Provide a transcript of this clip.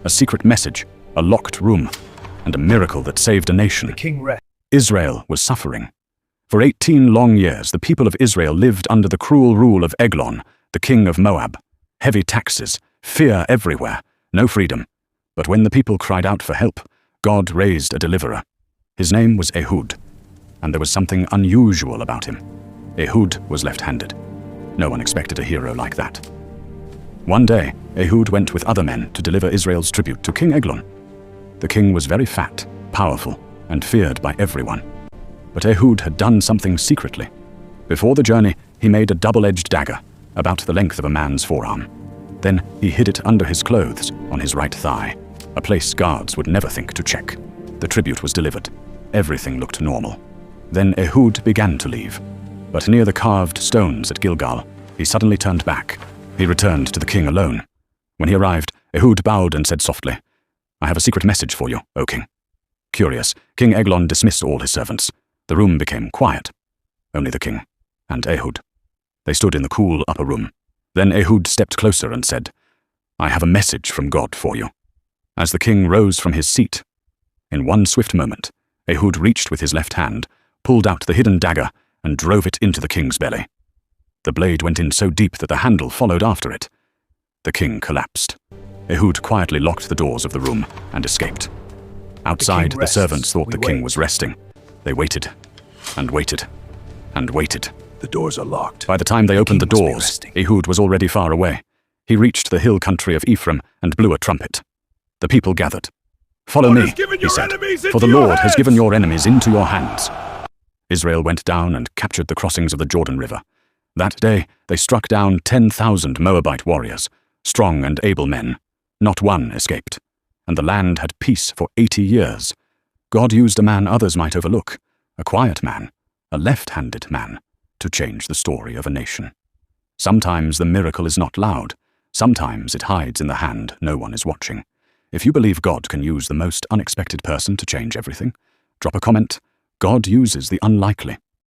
a secret message, a locked room, and a miracle that saved a nation. The king read. Israel was suffering. For 18 long years, the people of Israel lived under the cruel rule of Eglon, the king of Moab. Heavy taxes, fear everywhere, no freedom. But when the people cried out for help, God raised a deliverer. His name was Ehud, and there was something unusual about him. Ehud was left-handed. No one expected a hero like that. One day, Ehud went with other men to deliver Israel's tribute to King Eglon. The king was very fat, powerful, and feared by everyone. But Ehud had done something secretly. Before the journey, he made a double-edged dagger, about the length of a man's forearm. Then he hid it under his clothes, on his right thigh, a place guards would never think to check. The tribute was delivered. Everything looked normal. Then Ehud began to leave. But near the carved stones at Gilgal, he suddenly turned back. He returned to the king alone. When he arrived, Ehud bowed and said softly, "I have a secret message for you, O king." Curious, King Eglon dismissed all his servants. The room became quiet. Only the king and Ehud. They stood in the cool upper room. Then Ehud stepped closer and said, "I have a message from God for you." As the king rose from his seat, in one swift moment, Ehud reached with his left hand, pulled out the hidden dagger, and drove it into the king's belly. The blade went in so deep that the handle followed after it. The king collapsed. Ehud quietly locked the doors of the room and escaped. Outside, the servants thought the king was resting. They waited, and waited, and waited. The doors are locked. By the time they opened the doors, Ehud was already far away. He reached the hill country of Ephraim and blew a trumpet. The people gathered. "Follow me," he said, "for the Lord has given your enemies into your hands." Israel went down and captured the crossings of the Jordan River. That day, they struck down 10,000 Moabite warriors, strong and able men. Not one escaped. And the land had peace for 80 years. God used a man others might overlook, a quiet man, a left-handed man, to change the story of a nation. Sometimes the miracle is not loud. Sometimes it hides in the hand no one is watching. If you believe God can use the most unexpected person to change everything, drop a comment. God uses the unlikely.